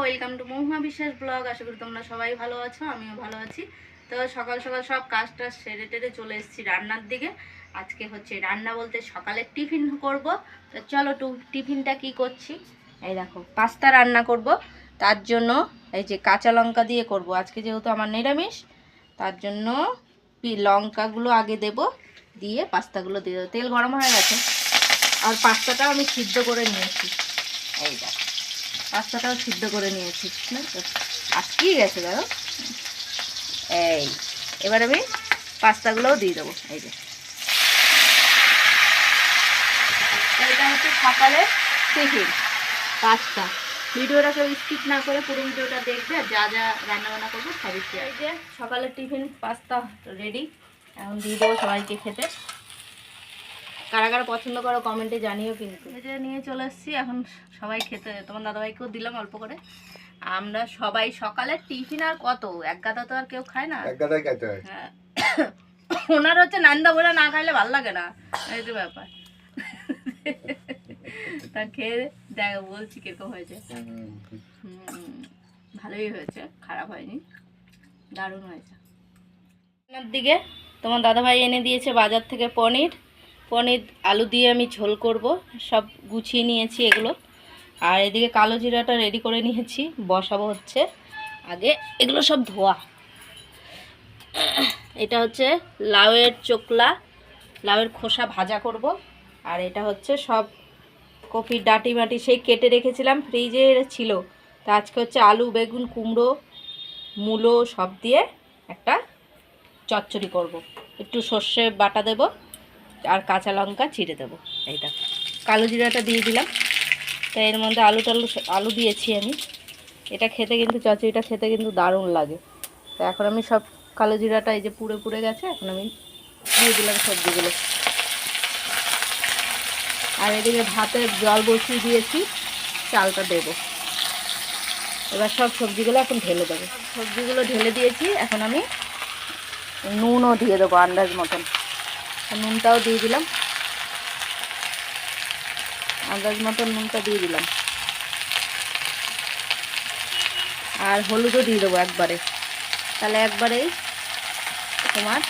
Welcome to মহুয়া বিশ্বাস blog. আশা করি তোমরা সবাই ভালো আছো, আমিও ভালো আছি। তো সকাল সকাল সব কাজটা সেরে টেরে চলে এসেছি রান্নার দিকে। আজকে হচ্ছে রান্না বলতে সকালে টিফিন করব। তো চলো টিফিনটা কি করছি। এই দেখো পাস্তা রান্না করব। তার জন্য এই যে কাঁচা লঙ্কা দিয়ে করব আজকে, যেহেতু আমার নিরামিষ। তার জন্য লঙ্কাগুলো আগে দেব, দিয়ে পাস্তাগুলো দিয়ে দেবো। তেল গরম হয়ে গেছে আর পাস্তাটাও আমি সিদ্ধ করে নিয়েছি। এই দেখো পাস্তাটাও সিদ্ধ করে নিয়েছি, আটকেই গেছে ধরো। এই এবার আমি পাস্তাগুলোও দিয়ে দেবো। এই যে এটা হচ্ছে সকালে টিফিন পাস্তা। ভিডিওটা কেউ স্কিপ না করে পুরো ভিডিওটা দেখবে, যা যা রান্নাবান্না করবো সবই শেয়ার। এই যে সকালের টিফিন পাস্তা রেডি, এখন দিয়ে দেবো সবাইকে খেতে। কারা কারা পছন্দ করো কমেন্টে জানিও। কিন্তু এই যে নিয়ে চলে এসেছি, এখন সবাই খেতে। তোমার দাদাভাইকেও দিলাম অল্প করে। আমরা সবাই সকালে টিফিন আর কত, এক গাদা তো আর কেউ খায় না, এক গাদাই খেতে হয়। হ্যাঁ, ওনার হচ্ছে নান্দা বলে না খাইলে ভালো লাগে না, এই যে ব্যাপার। তা খেয়ে দেখ, বলছি কিরকম হয়েছে। ভালোই হয়েছে, খারাপ হয়নি, দারুণ হয়েছে। আপনার দিকে তোমার দাদাভাই এনে দিয়েছে বাজার থেকে পনির আলু দিয়ে আমি ঝোল করব, সব গুছিয়ে নিয়েছি এগুলো। আর এদিকে কালো জিরাটা রেডি করে নিয়েছি, বসাবো হচ্ছে। আগে এগুলো সব ধোয়া। এটা হচ্ছে লাউয়ের চোকলা, লাউয়ের খোসা ভাজা করব। আর এটা হচ্ছে সব কপির ডাঁটি মাটি সেই কেটে রেখেছিলাম, ফ্রিজে ছিল। তা আজকে হচ্ছে আলু বেগুন কুমড়ো মূলো সব দিয়ে একটা চচ্চড়ি করব। একটু সর্ষে বাটা দেব আর কাঁচা লঙ্কা চিড়ে দেবো। এইটা কালো জিরাটা দিয়ে দিলাম। তো এর মধ্যে আলু দিয়েছি আমি। এটা খেতে কিন্তু চচ্চড়িটা খেতে কিন্তু দারুণ লাগে। তো এখন আমি সব কালো জিরাটা এই যে পুড়ে পুড়ে গেছে, এখন আমি দিয়ে দিলাম সবজিগুলো। আর এদিকে ভাতের জল বসিয়ে দিয়েছি, চালটা দেবো। এবার সব সবজিগুলো এখন ঢেলে দেবো। সবজিগুলো ঢেলে দিয়েছি, এখন আমি নুনও দিয়ে দেবো আন্দাজ মতন। নুনটাও দিয়ে দিলাম, আন্দাজ মতন নুনটা দিয়ে দিলাম। আর হলুদও দিয়ে দেবো একবারে, তাহলে একবারেই তোমার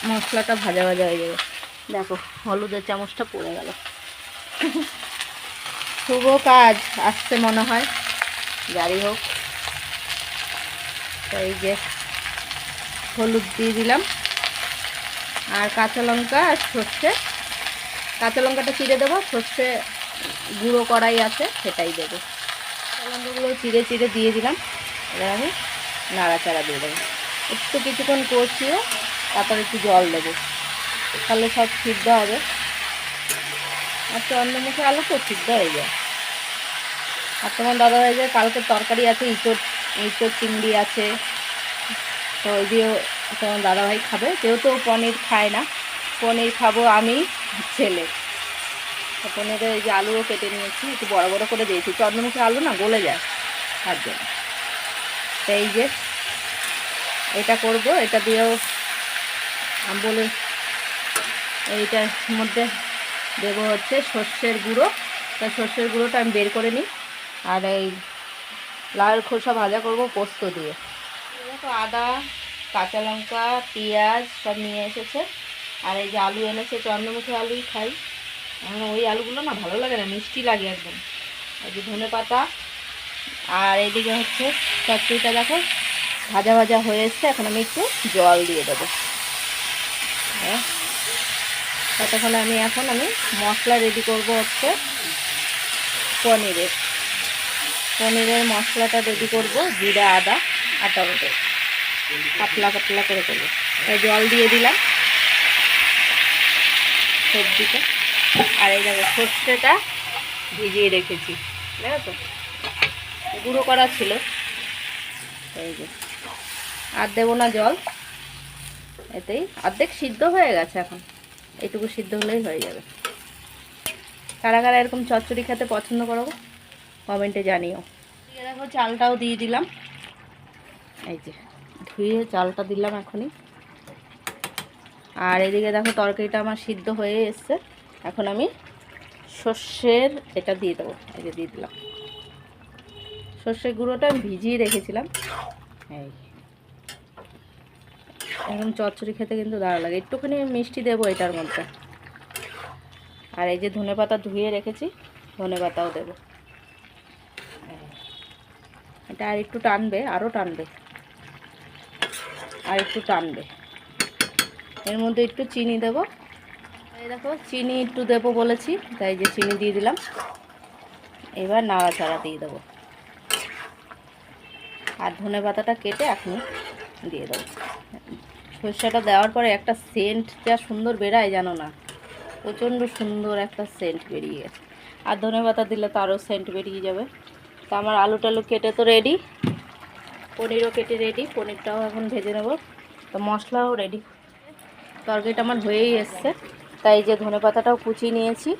মশলাটা ভাজা ভাজা হয়ে যাবে। দেখো হলুদের চামচটা পড়ে গেল। শুভ কাজ আসছে মনে হয়, যাই হোক। তো এই যে হলুদ দিয়ে দিলাম, আর কাঁচা লঙ্কা আর সর্ষে। কাঁচা লঙ্কাটা চিড়ে দেবো, সর্ষে গুঁড়ো কড়াই আছে সেটাই দেবো। কাঁচা লঙ্কাগুলো চিড়ে চিড়ে দিয়ে দিলাম। এবার আমি নাড়াচাড়া দিয়ে দেবো, একটু কিছুক্ষণ কষিয়ে তারপর একটু জল দেবো, তাহলে সব সিদ্ধ হবে। আর চন্দ্রমুখী আলু তো সিদ্ধ হয়ে যায়। আর তোমার দাদা হয়ে যায় কালকে তরকারি আছে, ইঁচড় চিংড়ি আছে, তো ওই দিয়েও তোমার দাদাভাই খাবে। যেহেতু পনির খায় না, পনির খাবো আমি ছেলে। তো পনিরের এই যে আলুও কেটে নিয়েছি, একটু বড় বড় করে দিয়েছি। চন্দ্রমুখী আলু না গলে যায়, তার জন্য। তো এই যে এটা করব, এটা দিয়েও বলে এইটার মধ্যে দেবো হচ্ছে সর্ষের গুঁড়ো। তা সর্ষের গুঁড়োটা আমি বের করে নিই। আর এই লাউয়ের খোসা ভাজা করব পোস্ত দিয়ে। দেখো আদা কাঁচা লঙ্কা পেঁয়াজ সব নিয়ে এসেছে। আর এই যে আলু এনেছে, চন্দ্রমুখী আলুই খাই। এখন ওই আলুগুলো না ভালো লাগে না, মিষ্টি লাগে একদম। এই যে ধনে পাতা। আর এইদিকে হচ্ছে চচ্চড়িটা দেখো ভাজা ভাজা হয়ে এসছে, এখন আমি একটু জল দিয়ে দেবো। হ্যাঁ, ততক্ষণে আমি মশলা রেডি করব হচ্ছে পনিরের মশলাটা রেডি করব। জিরা আদা আর টমেটো পাতলা পাতলা করে করবো। তাই জল দিয়ে দিলাম সবজিটা। আর এই দেখো সর্ষেটা ভিজিয়ে রেখেছি, দেখো তো গুঁড়ো করা ছিল। এই যে আর দেবো না জল, এতেই অর্ধেক সিদ্ধ হয়ে গেছে। এখন এইটুকু সিদ্ধ হলেই হয়ে যাবে। কারা কারা এরকম চচ্চড়ি খেতে পছন্দ করো কমেন্টে জানিও। দেখো চালটাও দিয়ে দিলাম, এই যে ধুয়ে চালটা দিলাম এখনই। আর এদিকে দেখো তরকারিটা আমার সিদ্ধ হয়ে এসছে, এখন আমি সর্ষের এটা দিয়ে দেবো। এই যে দিয়ে দিলাম। সর্ষের গুঁড়োটা আমি ভিজিয়ে রেখেছিলাম। এই এরকম চচ্চড়ি খেতে কিন্তু দারুণ লাগে। একটুখানি মিষ্টি দেবো এটার মধ্যে। আর এই যে ধনেপাতা ধুয়ে রেখেছি, ধনেপাতাও দেবো। এটা আর একটু টানবে, আরও টানবে, আর একটু টানবে। এর মধ্যে একটু চিনি দেবো। এই দেখো চিনি একটু দেবো বলেছি, তাই যে চিনি দিয়ে দিলাম। এবার নাড়াচাড়া দিয়ে দেবো। আর ধনেপাতাটা কেটে এখন দিয়ে দেবো। সর্ষেটা দেওয়ার পরে একটা সেন্ট যা সুন্দর বেরায় জানো না, প্রচণ্ড সুন্দর একটা সেন্ট বেরিয়ে গেছে। আর ধনেপাতা দিলে তো আরও সেন্ট বেরিয়ে যাবে। তা আমার আলু টালু কেটে তো রেডি, পনিরও কেটে রেডি, পনিরটাও এখন ভেজে নেব। তো মশলাও রেডি, তরকারিটা আমার হয়েই এসছে। তাই যে ধনেপাতাটাও কুচিয়ে নিয়েছি,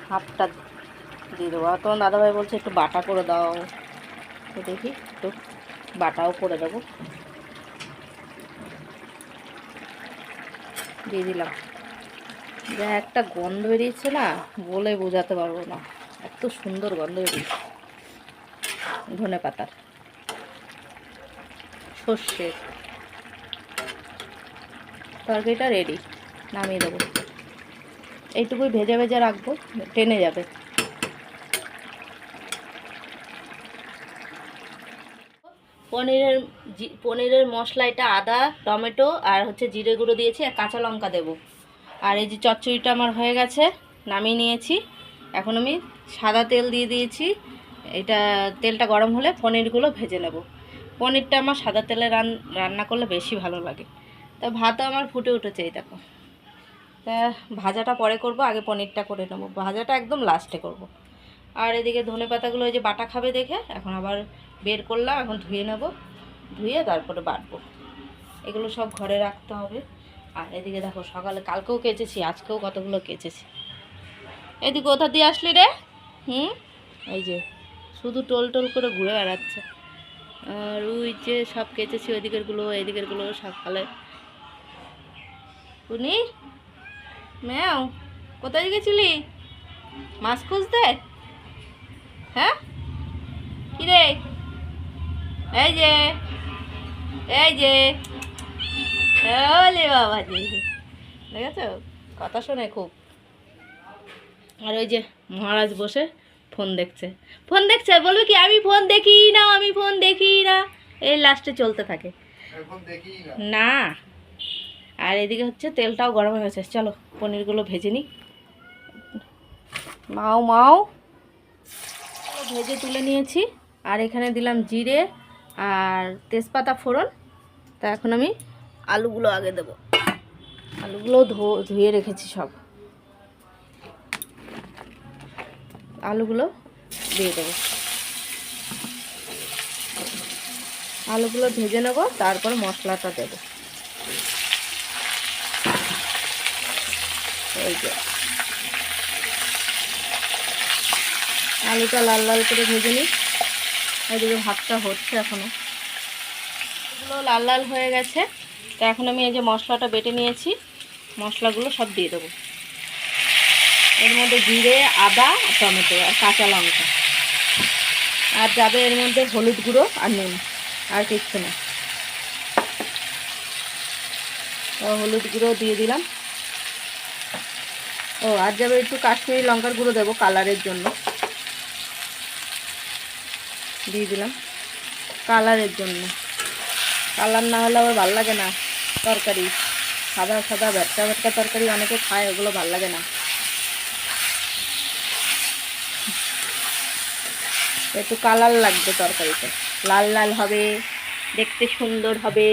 হাফটা দিয়ে দেবো। আর তোমার দাদাভাই বলছে একটু বাটা করে দাও, তো দেখি একটু বাটাও করে দেবো। দিয়ে দিলাম। যা একটা গন্ধ বেরিয়েছে না, বলে বোঝাতে পারবো না, এত সুন্দর গন্ধ বেরিয়েছে ধনেপাতার। সর্ষের তরকারিটা রেডি, নামিয়ে দেবো। এইটুকুই ভেজে ভেজে রাখবো, টেনে যাবে। পনিরের মশলা এটা আদা, টমেটো আর হচ্ছে জিরে গুঁড়ো দিয়েছি, আর কাঁচা লঙ্কা দেবো। আর এই যে চচ্চড়িটা আমার হয়ে গেছে, নামিয়ে নিয়েছি। এখন আমি সাদা তেল দিয়ে দিয়েছি। এটা তেলটা গরম হলে পনিরগুলো ভেজে নেব। পনিরটা আমার সাদা তেলে রান্না করলে বেশি ভালো লাগে। তা ভাতও আমার ফুটে উঠেছে, এই দেখো। তা ভাজাটা পরে করব, আগে পনিরটা করে নেব। ভাজাটা একদম লাস্টে করব। আর এদিকে ধনেপাতাগুলো ওই যে বাটা খাবে দেখে এখন আবার বের করলাম, এখন ধুয়ে নেব, ধুয়ে তারপরে বাটবো। এগুলো সব ঘরে রাখতে হবে। আর এদিকে দেখো সকালে কালকেও কেচেছি, আজকেও কতগুলো কেচেছি। এদিকে কোথা দিয়ে আসলি রে? এই যে শুধু টোল টোল করে ঘুরে বেড়াচ্ছে। আর ওই যে সব কেচেছি, ওইদিকেরগুলো এদিকেরগুলো সকালে। শুনি ম্যাও, কোথায় গেছিলি মাছ খুঁজতে? হ্যাঁ কি রে? এই যে এই যে ওলে বাবা জি, দেখেছো কথা শোনে খুব। আর ওই যে মহারাজ বসে ফোন দেখছে, ফোন দেখছে, বলবে কি আমি ফোন দেখি না, আমি ফোন দেখি না, এই লাস্টে চলতে থাকে না। আর এদিকে হচ্ছে তেলটাও গরম হয়ে গেছে, চলো পনিরগুলো ভেজে নিই। মাও মাও ভেজে তুলে নিয়েছি। আর এখানে দিলাম জিরে আর তেজপাতা ফোড়ন। তা এখন আমি আলুগুলো আগে দেবো। আলুগুলো ধুয়ে রেখেছি সব, আলুগুলো দিয়ে দেবো। আলুগুলো ভেজে নেব, তারপর মশলাটা দেবো। এই যে আলুটা লাল লাল করে ভেজে নিই। এদিকে ভাতটা হচ্ছে এখনও। এগুলো লাল লাল হয়ে গেছে। তো এখন আমি এই যে মশলাটা বেটে নিয়েছি, মশলাগুলো সব দিয়ে দেবো। এর মধ্যে জিরে, আদা, টমেটো আর কাঁচা লঙ্কা। আর যাবে এর মধ্যে হলুদ গুঁড়ো আর নুন, আর কিচ্ছু না। হলুদ গুঁড়ো দিয়ে দিলাম। ও আর যাবে একটু কাশ্মীরি লঙ্কার গুঁড়ো দেবো কালারের জন্য, দিয়ে দিলাম কালারের জন্য। কালার না হলে আবার ভালো লাগে না তরকারি, সাদা সাদা ভেটকা ভেটকা তরকারি অনেকে খায়, ওগুলো ভালো লাগে না। একটু কালার লাগবে তরকারিতে, লাল লাল হবে, দেখতে সুন্দর হবে,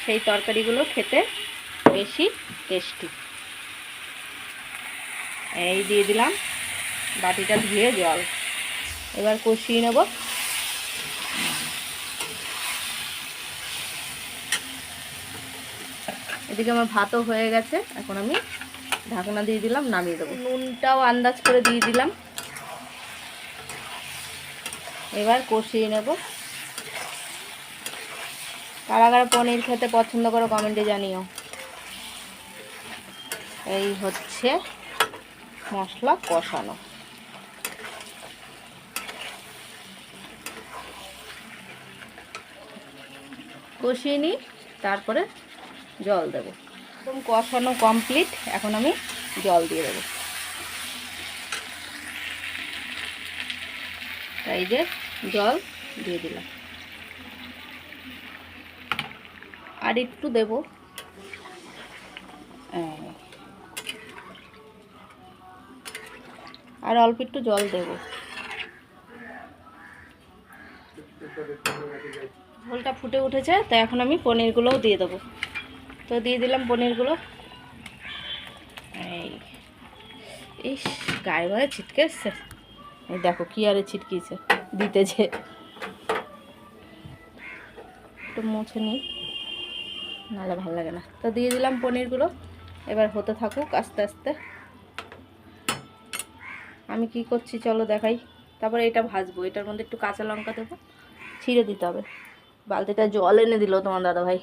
সেই তরকারিগুলো খেতে বেশি টেস্টি। এই দিয়ে দিলাম বাটিটা ধুয়ে জল। এবার কষিয়ে নেব। এদিকে আমার ভাতও হয়ে গেছে, এখন আমি ঢাকনা দিয়ে দিলাম, নামিয়ে দেবো। নুনটাও আন্দাজ করে দিয়ে দিলাম। এবার কষিয়ে নেব। কারা কারা পনির খেতে পছন্দ করো কমেন্টে জানিও। এই হচ্ছে মশলা কষানো। কষিয়ে নিই, তারপরে জল দেবো। একদম কষানো কমপ্লিট, এখন আমি জল দিয়ে দেবো। তাই যে জল দিয়ে দিলাম, আর একটু দেবো। আর অল্প একটু জল দেবো। ঝোলটা ফুটে উঠেছে, তো এখন আমি পনিরগুলোও দিয়ে দেবো। তো দিয়ে দিলাম পনিরগুলো। এই গায়ে গায়ে ছিটকে এসছে, এই দেখো কি আরে ছিটকিছে দিতেছে, একটু মুছে নিই, নাহলে ভালো লাগে না। তো দিয়ে দিলাম পনিরগুলো, এবার হতে থাকুক আস্তে আস্তে। আমি কি করছি চলো দেখাই। তারপরে এটা ভাজবো, এটার মধ্যে একটু কাঁচা লঙ্কা দেবো, ছিঁড়ে দিতে হবে। বালতিটা জল এনে দিল তোমার দাদাভাই,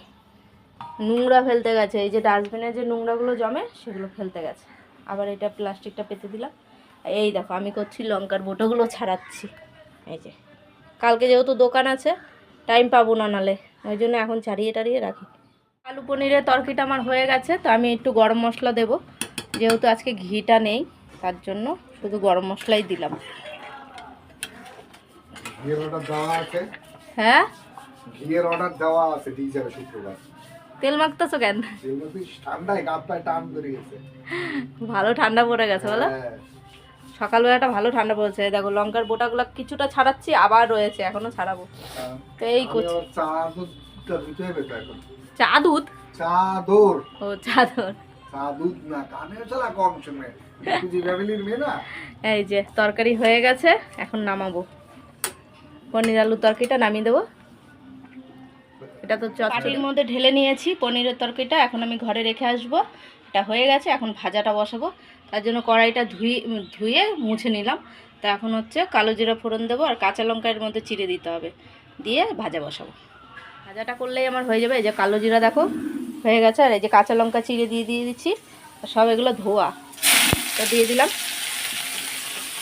নোংরা ফেলতে গেছে, এই যে ডাস্টবিনে যে নোংরাগুলো জমে সেগুলো ফেলতে গেছে। আবার এটা প্লাস্টিকটা পেতে দিলাম। এই দেখো আমি করছি লঙ্কার বোটাগুলো ছাড়াচ্ছি। এই যে কালকে যেহেতু দোকান আছে, টাইম পাবো না নালে, ওই জন্য এখন ছাড়িয়ে টাড়িয়ে রাখি। আলু পনিরের তরকারিটা আমার হয়ে গেছে, তো আমি একটু গরম মশলা দেবো, যেহেতু আজকে ঘিটা নেই তার জন্য শুধু গরম মশলাই দিলাম। হ্যাঁ, ঘিয়ের অর্ডার দেওয়া আছে, দিয়ে যাবে শুক্রবার। তেল মাখতেছো কেন? ঠান্ডায় গায়ে টান ধরে গেছে, ভালো ঠান্ডা পড়ে গেছে বলো। সকালবেলাটা ভালো ঠান্ডা পড়েছে। দেখো লঙ্কার বোটাগুলো কিছুটা ছাড়াচ্ছি, আবার রয়েছে এখনো ছাড়াবো। তো এই করছি। চা দুধ, চাদর, ও চাদর, চা দুধ না, কানে চলা কম শুনে তুই ফ্যামিলির মেয়ে না। এই যে তরকারি হয়ে গেছে, এখন নামাবো। পনির আলু তরকারিটা নামিয়ে দেবো। এটা তো চটকির মধ্যে ঢেলে নিয়েছি পনিরের তরকারিটা, এখন আমি ঘরে রেখে আসবো। এটা হয়ে গেছে, এখন ভাজাটা বসাবো। তার জন্য কড়াইটা ধুয়ে মুছে নিলাম। তো এখন হচ্ছে কালো জিরা ফোড়ন দেবো, আর কাঁচা লঙ্কা এর মধ্যে চিড়ে দিতে হবে, দিয়ে ভাজা বসাবো। ভাজাটা করলেই আমার হয়ে যাবে। এই যে কালো জিরা দেখো হয়ে গেছে, আর এই যে কাঁচা লঙ্কা চিড়ে দিয়ে দিচ্ছি, সব এগুলো ধোয়া। তো দিয়ে দিলাম,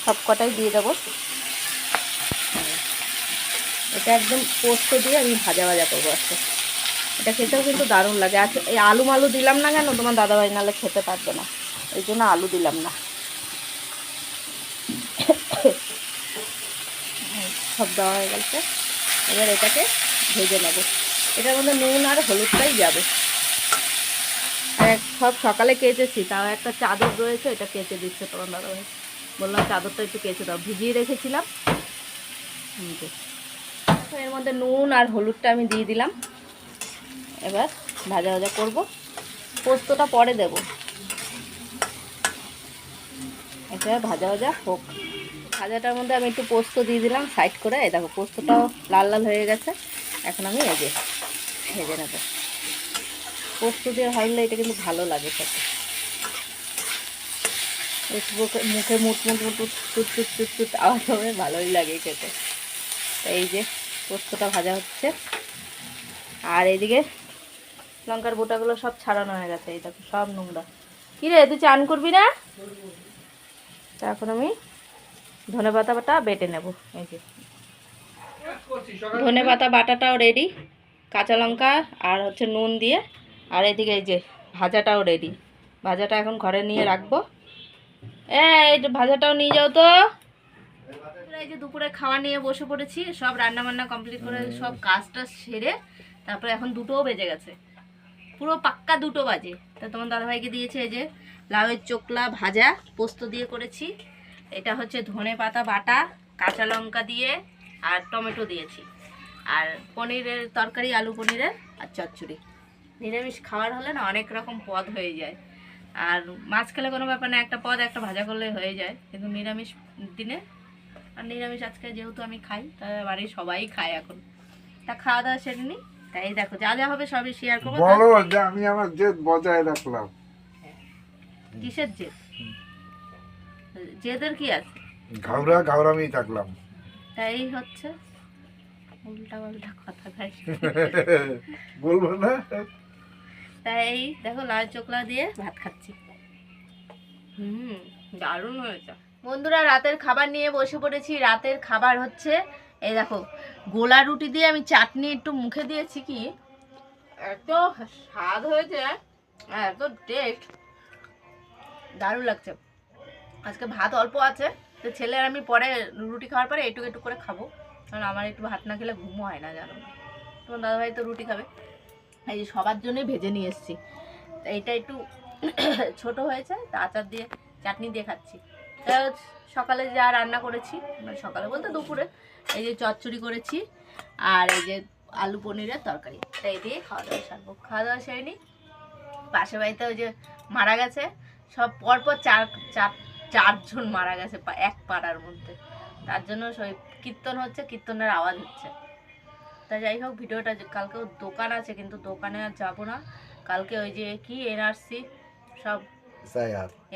সব কটাই দিয়ে দেবো। এটা একদম পোস্ত দিয়ে আমি ভাজা ভাজা করবো আজকে। এটা খেতেও কিন্তু দারুণ লাগে। আচ্ছা এই আলু মালু দিলাম না কেন, তোমার দাদাভাই নাহলে খেতে পারবে না, এই জন্য আলু দিলাম না। সব দেওয়া হয়ে গেছে, এবার এটাকে ভেজে নেব। এটার মধ্যে নুন আর হলুদটাই যাবে। আর সব সকালে কেচেছি, তাও একটা চাদর রয়েছে, এটা কেচে দিচ্ছে তোমার দাদাভাই। বললাম চাদরটা একটু কেচে দাও, ভিজিয়ে রেখেছিলাম। এর মধ্যে নুন আর হলুদটা আমি দিয়ে দিলাম। এবার ভাজা ভাজা করব, পোস্তটা পরে দেব। এটা ভাজা ভাজা হোক। ভাজাটার মধ্যে আমি একটু পোস্ত দিয়ে দিলাম সাইড করে। এই দেখো পোস্তটাও লাল লাল হয়ে গেছে, এখন আমি এই যে ভেজে নেব। পোস্ত দিয়ে ভাজলে এটা কিন্তু ভালো লাগে খেতে, মুখে মুট মুট মুট টুট টুট টুট টুট আওয়াজ হবে, ভালোই লাগে খেতে। এই যে পোস্তটা ভাজা হচ্ছে, আর এইদিকে লঙ্কার বোটাগুলো সব ছাড়ানো হয়ে গেছে। এই দেখো সব নোংরা। কি রে তুই চান করবি না? তা এখন আমি ধনেপাতা বাটা বেটে নেব। এই যে ধনেপাতা বাটাটাও রেডি, কাঁচা লঙ্কা আর হচ্ছে নুন দিয়ে, আর এদিকে এই যে ভাজাটাও রেডি। ভাজাটা এখন ঘরে নিয়ে রাখবো। এই ভাজাটাও নিয়ে যাও তো। এই যে দুপুরে খাওয়া নিয়ে বসে পড়েছি, সব রান্না বান্না কমপ্লিট করে সব কাজটা সেরে, তারপরে এখন 2টোও বেজে গেছে, পুরো পাক্কা 2টো বাজে। তা তোমার দাদাভাইকে দিয়েছে এই যে লাউয়ের চোকলা ভাজা, পোস্ত দিয়ে করেছি। এটা হচ্ছে ধনেপাতা বাটা, কাঁচা লঙ্কা দিয়ে আর টমেটো দিয়েছি, আর পনিরের তরকারি, আলু পনিরের আর চচ্চড়ি। নিরামিষ খাবার হলে না অনেক রকম পদ হয়ে যায়, আর মাছ খেলে কোনো ব্যাপার না, একটা পদ একটা ভাজা করলে হয়ে যায়। কিন্তু নিরামিষ দিনে, আর নিরামিষ আজকে যেহেতু আমি খাই, তাই বাড়ির সবাই খায় এখন। তা খাওয়া দাওয়া সেরে নি, তাই দেখো যা যা হবে সবই শেয়ার করবো। বলো যে আমি আমার জেদ বজায় রাখলাম। কিসের জেদ? জেদের কি আছে? ঘাওড়ামি থাকলাম, তাই হচ্ছে উল্টা পাল্টা কথা খাই বলবো না। তাই দেখো লাল চোকলা দিয়ে ভাত খাচ্ছি, দারুণ হয়েছে। বন্ধুরা রাতের খাবার নিয়ে বসে পড়েছি। রাতের খাবার হচ্ছে এই দেখো গোলা রুটি দিয়ে আমি চাটনি একটু মুখে দিয়েছি, কি এত স্বাদ হয়েছে, এত টেস্ট, দারুণ লাগছে। আজকে ভাত অল্প আছে, তো ছেলে আর আমি পরে রুটি খাওয়ার পরে একটু একটু করে খাবো, কারণ আমার একটু ভাত না খেলে ঘুমও হয় না, জানো না। তোমার দাদাভাই তো রুটি খাবে, এই যে সবার জন্যই ভেজে নিয়ে এসেছি। এইটা একটু ছোট হয়েছে, তা আচার দিয়ে চাটনি দিয়ে খাচ্ছি। তা সকালে যা রান্না করেছি, মানে সকালে বলতে দুপুরে, এই যে চচ্চড়ি করেছি আর এই যে আলু পনিরের তরকারি, তাই দিয়ে খাওয়া দাওয়া সারবো। খাওয়া দাওয়া সেরেনি, পাশে বাড়িতে ওই যে মারা গেছে, সব পরপর চারজন মারা গেছে এক পাড়ার মধ্যে, তার জন্য ওই কীর্তন হচ্ছে, কীর্তনের আওয়াজ হচ্ছে। তা যাই হোক, ভিডিওটা কালকেও দোকান আছে, কিন্তু দোকানে আর যাবো না। কালকে ওই যে কি এনআরসি সব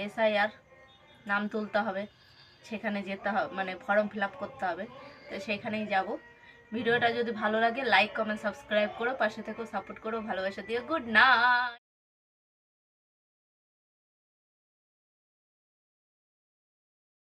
এসআইআর নাম তুলতে হবে, সেখানে যেতে হবে, মানে ফর্ম ফিল আপ করতে হবে, তো সেখানেই যাব। ভিডিওটা যদি ভালো লাগে লাইক কমেন্ট সাবস্ক্রাইব করো, পাশে থেকেও সাপোর্ট করো, ভালোবাসা দিও। Good night.